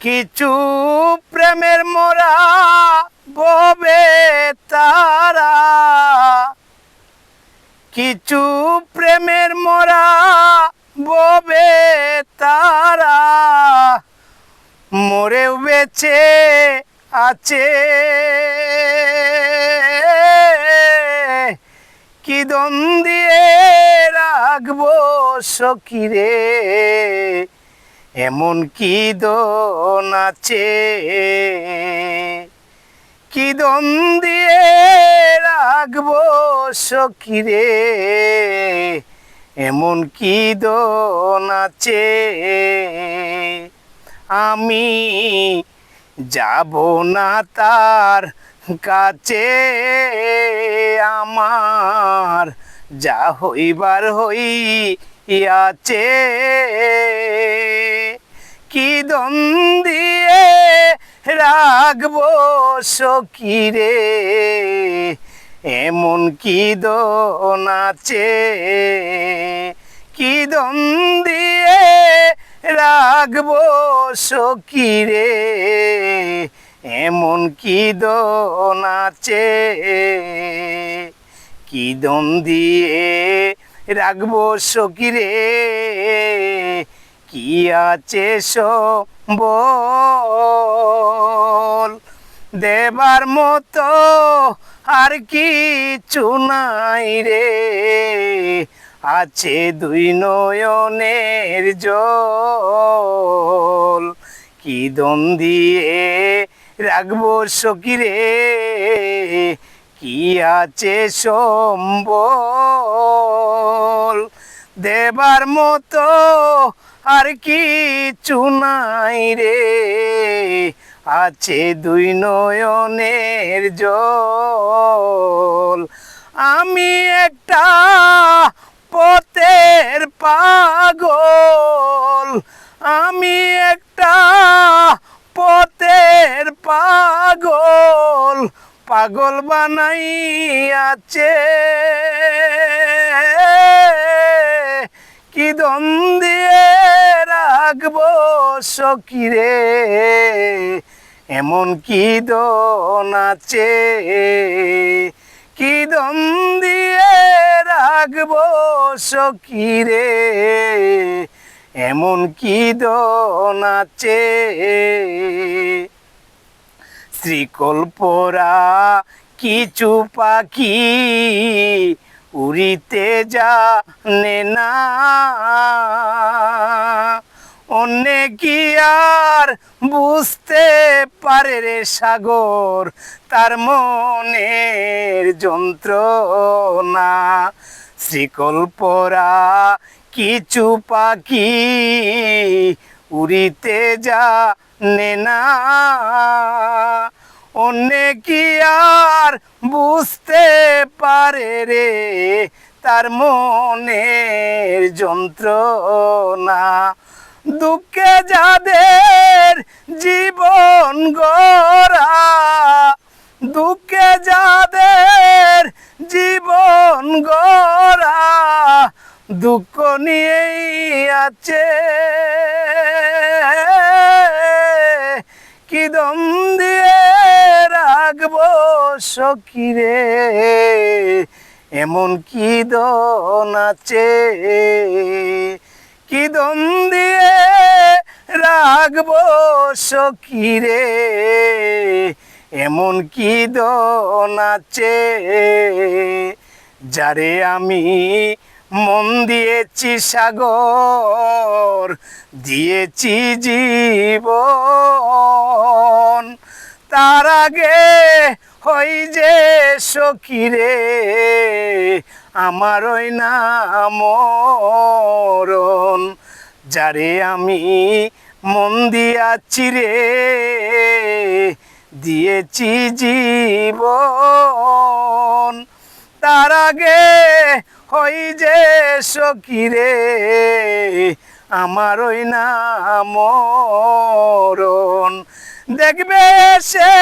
কিছু প্রেমের মোরা ববে তারা, কিছু প্রেমের মোরা ববে তারা, মরেও বেঁচে আছে। কি দম দিয়ে রাখবো সখিরে, এমন কি দন আছে। কি দম দিয়ে রাখবো সখিরে, এমন কি দন আছে। আমি যাব না তার কাছে, আমার যা হইবার হইয়াছে। কি দম দিয়ে রাখবো সখিরে, এমন কি দন আছে। কি দম দিয়ে রাখবো সখিরে, এমন কি দন আছে। কি দম দিয়ে রাখবো সখিরে, কি আছে সম্বল দেবার মতো আর কিছু নাই রে। আছে দুই নয়নের জল, কি দম দিয়ে রাখবো সখিরে, কি আছে সম্বল দেবার মতো আর কিছু নাই রে। আছে দুই নয়নের জল। আমি একটা পথের পাগল, আমি একটা পথের পাগল, পাগল বানাইয়াছে। কি দম দিয়ে রাখবো সখিরে, এমন কি দন আছে। কি দম দিয়ে রাখবো সখিরে, এমন কি দন আছে। শ্রীকল পরা কিছু পাখি উড়িতে জানে না, অন্যে কি আর বুঝতে পারে রে সাগর তার মনের যন্ত্রণা। শ্রীকল পরা কিছু পাখি উড়িতে জানে না, অন্যে কি আর বুঝতে পারে রে তার মনের যন্ত্রণা। দুঃখে যাদের জীবন গড়া, দুঃখে যাদের জীবন গড়া, দুঃখ নিয়েই আছে। কি দম দিয়ে রাখবো সখিরে, এমন কি দন আছে। কি দম দিয়ে রাখবো সখিরে, এমন কি দন আছে। যারে আমি মন দিয়েছি সাগর, দিয়েছি জীবন, তার আগে হই যে সখিরে আমার ওই না মরণ। যারে আমি মন দিয়াছি রে, দিয়েছি জীবন, তার আগে হই যে সখিরে আমার ওই না মরণ। দেখবে সে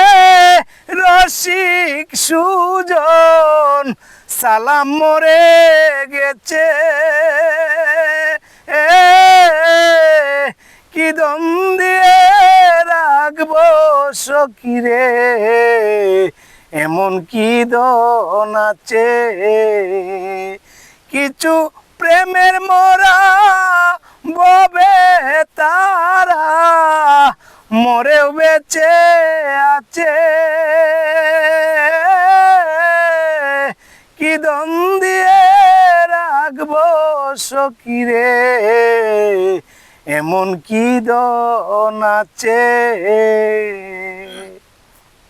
রসিক সুজন সালাম মরে গেছে, কি দম দিয়ে সখী রে এমন কি দন আছে কিছু প্রেমের মোরা ববে তারা মরেও বেঁচে আছে কি দন দিয়ে রাখবো সখী রে এমন কি দন আছে